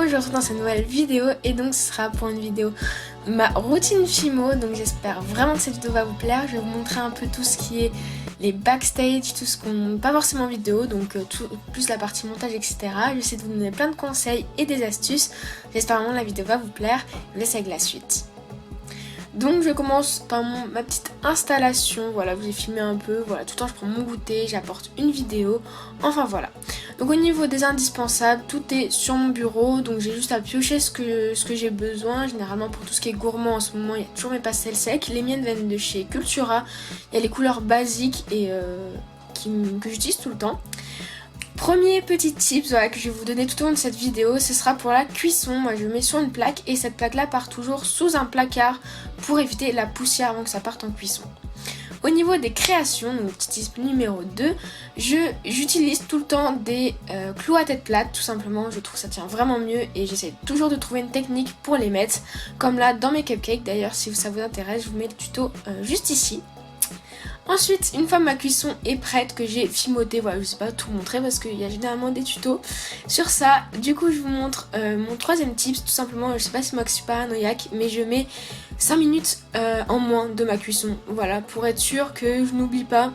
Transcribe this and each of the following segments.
je retrouve dans cette nouvelle vidéo et donc ce sera pour une vidéo ma routine Fimo. Donc j'espère vraiment que cette vidéo va vous plaire. Je vais vous montrer un peu tout ce qui est les backstage, tout ce qu'on pas forcément en vidéo, donc plus la partie montage, etc. J'essaie de vous donner plein de conseils et des astuces. J'espère vraiment que la vidéo va vous plaire. Je vous laisse avec la suite. Donc je commence par ma petite installation, voilà, vous ai filmé un peu, voilà, tout le temps je prends mon goûter, j'apporte une vidéo, enfin voilà. Donc au niveau des indispensables, tout est sur mon bureau, donc j'ai juste à piocher ce que j'ai besoin. Généralement pour tout ce qui est gourmand en ce moment, il y a toujours mes pastels secs, les miennes viennent de chez Cultura, il y a les couleurs basiques et que j'utilise tout le temps. Premier petit tips voilà, que je vais vous donner tout au long de cette vidéo, ce sera pour la cuisson. Moi je mets sur une plaque et cette plaque là part toujours sous un placard pour éviter la poussière avant que ça parte en cuisson. Au niveau des créations, donc petit tip numéro 2, j'utilise tout le temps des clous à tête plate, tout simplement. Je trouve que ça tient vraiment mieux et j'essaie toujours de trouver une technique pour les mettre, comme là dans mes cupcakes. D'ailleurs si ça vous intéresse, je vous mets le tuto juste ici. Ensuite, une fois ma cuisson est prête, que j'ai filmoté, voilà, je sais pas tout montrer parce qu'il y a généralement des tutos sur ça. Du coup, je vous montre mon troisième tips, tout simplement, je sais pas si moi je suis paranoïaque, mais je mets 5 minutes en moins de ma cuisson, voilà, pour être sûr que je n'oublie pas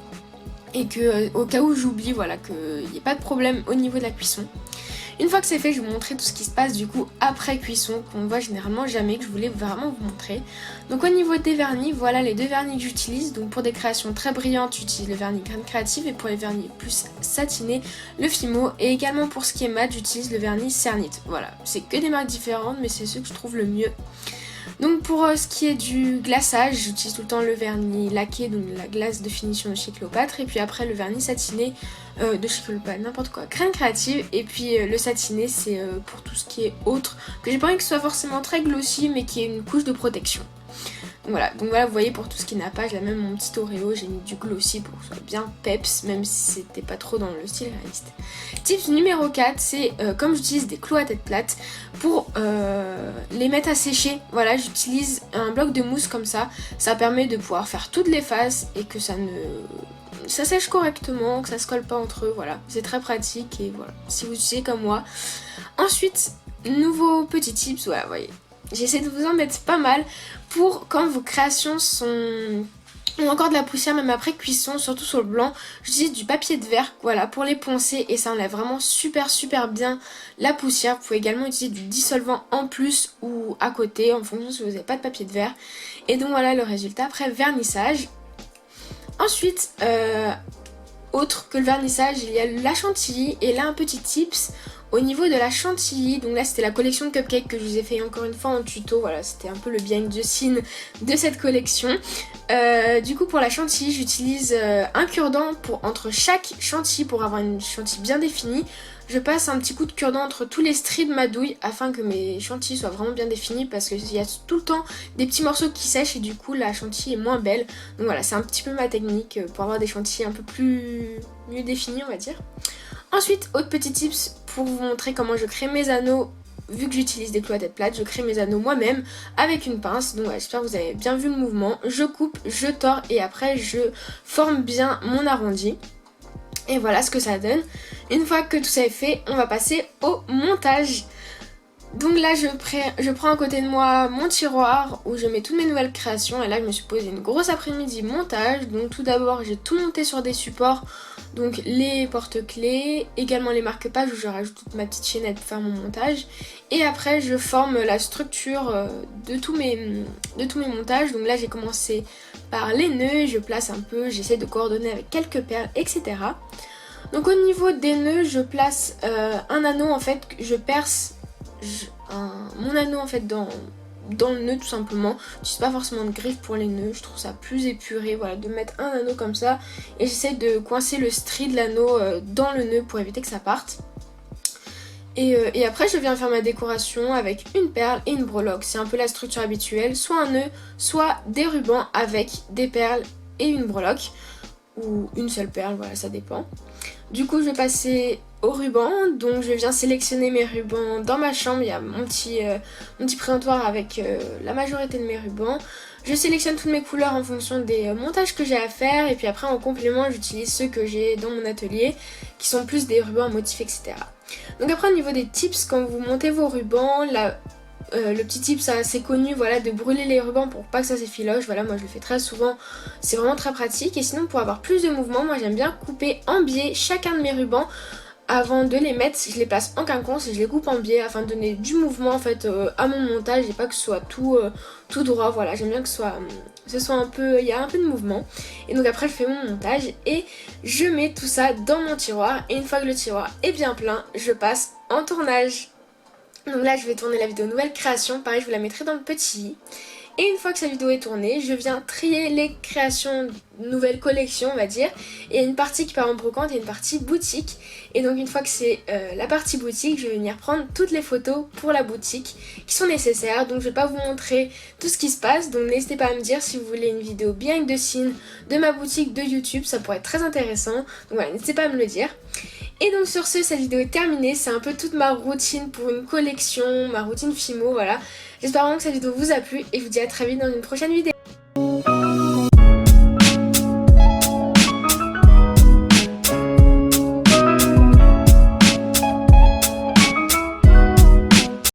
et que au cas où j'oublie, voilà, qu'il n'y ait pas de problème au niveau de la cuisson. Une fois que c'est fait, je vais vous montrer tout ce qui se passe du coup après cuisson, qu'on voit généralement jamais, que je voulais vraiment vous montrer. Donc au niveau des vernis, voilà les deux vernis que j'utilise. Donc pour des créations très brillantes, j'utilise le vernis Grain Créative et pour les vernis plus satinés, le Fimo. Et également pour ce qui est mat, j'utilise le vernis Cernite. Voilà, c'est que des marques différentes, mais c'est ceux que je trouve le mieux. Donc pour ce qui est du glaçage, j'utilise tout le temps le vernis laqué, donc la glace de finition de chez Cléopâtre, et puis après le vernis satiné de chez Cléopâtre, n'importe quoi, Grain Créative, et puis le satiné c'est pour tout ce qui est autre, que j'ai pas envie que ce soit forcément très glossy, mais qui ait une couche de protection. Donc voilà, vous voyez pour tout ce qui n'a pas, j'ai même mon petit Oreo, j'ai mis du glossy pour que ce soit bien peps, même si c'était pas trop dans le style réaliste. Tips numéro 4, c'est comme j'utilise des clous à tête plate, pour les mettre à sécher, voilà, j'utilise un bloc de mousse comme ça permet de pouvoir faire toutes les faces et que ça sèche correctement, que ça se colle pas entre eux, voilà, c'est très pratique et voilà, si vous utilisez comme moi. Ensuite, nouveau petit tips, voilà, vous voyez. J'essaie de vous en mettre pas mal pour quand vos créations ont encore de la poussière même après cuisson, surtout sur le blanc. J'utilise du papier de verre, voilà, pour les poncer et ça enlève vraiment super bien la poussière. Vous pouvez également utiliser du dissolvant en plus ou à côté en fonction si vous n'avez pas de papier de verre. Et donc voilà le résultat après vernissage. Ensuite, autre que le vernissage, il y a la chantilly et là un petit tips. Au niveau de la chantilly, donc là c'était la collection de cupcakes que je vous ai fait encore une fois en tuto, voilà c'était un peu le behind the scene de cette collection. Du coup pour la chantilly j'utilise un cure-dent entre chaque chantilly pour avoir une chantilly bien définie. Je passe un petit coup de cure-dent entre tous les stries de ma douille afin que mes chantilly soient vraiment bien définis parce qu'il y a tout le temps des petits morceaux qui sèchent et du coup la chantilly est moins belle. Donc voilà, c'est un petit peu ma technique pour avoir des chantilly un peu mieux définis on va dire. Ensuite, autre petit tips pour vous montrer comment je crée mes anneaux. Vu que j'utilise des clous à tête plate, je crée mes anneaux moi-même avec une pince. Donc ouais, j'espère que vous avez bien vu le mouvement. Je coupe, je tords et après je forme bien mon arrondi. Et voilà ce que ça donne. Une fois que tout ça est fait, on va passer au montage. Donc là je prends à côté de moi mon tiroir où je mets toutes mes nouvelles créations et là je me suis posé une grosse après-midi montage. Donc tout d'abord j'ai tout monté sur des supports, donc les porte-clés, également les marque-pages où je rajoute toute ma petite chaînette pour faire mon montage. Et après je forme la structure de tous mes montages. Donc là j'ai commencé par les nœuds, je place un peu, j'essaie de coordonner avec quelques perles, etc. Donc au niveau des nœuds je place un anneau en fait, je perce mon anneau en fait dans le nœud tout simplement. J'utilise pas forcément de griffe pour les nœuds, je trouve ça plus épuré, voilà, de mettre un anneau comme ça et j'essaie de coincer le stris de l'anneau dans le nœud pour éviter que ça parte. Et après je viens faire ma décoration avec une perle et une breloque, c'est un peu la structure habituelle, soit un nœud, soit des rubans avec des perles et une breloque ou une seule perle, voilà ça dépend. Du coup je vais passer au ruban, donc je viens sélectionner mes rubans dans ma chambre, il y a mon petit présentoir avec la majorité de mes rubans. Je sélectionne toutes mes couleurs en fonction des montages que j'ai à faire et puis après en complément j'utilise ceux que j'ai dans mon atelier qui sont plus des rubans à motifs etc. Donc après au niveau des tips, quand vous montez vos rubans, le petit tip c'est assez connu, voilà, de brûler les rubans pour pas que ça s'effiloche. Voilà, moi je le fais très souvent, c'est vraiment très pratique. Et sinon pour avoir plus de mouvement, moi j'aime bien couper en biais chacun de mes rubans. Avant de les mettre, je les place en quinconce et je les coupe en biais afin de donner du mouvement en fait à mon montage et pas que ce soit tout droit. Voilà, j'aime bien que ce soit un peu, il y a un peu de mouvement. Et donc après je fais mon montage et je mets tout ça dans mon tiroir. Et une fois que le tiroir est bien plein, je passe en tournage. Donc là je vais tourner la vidéo nouvelle création, pareil je vous la mettrai dans le petit i. Et une fois que cette vidéo est tournée, je viens trier les créations, nouvelles collections on va dire. Et il y a une partie qui part en brocante et une partie boutique. Et donc une fois que c'est la partie boutique, je vais venir prendre toutes les photos pour la boutique qui sont nécessaires. Donc je vais pas vous montrer tout ce qui se passe. Donc n'hésitez pas à me dire si vous voulez une vidéo behind the scene de ma boutique de YouTube. Ça pourrait être très intéressant. Donc voilà, n'hésitez pas à me le dire. Et donc sur ce, cette vidéo est terminée, c'est un peu toute ma routine pour une collection, ma routine Fimo, voilà. J'espère vraiment que cette vidéo vous a plu et je vous dis à très vite dans une prochaine vidéo.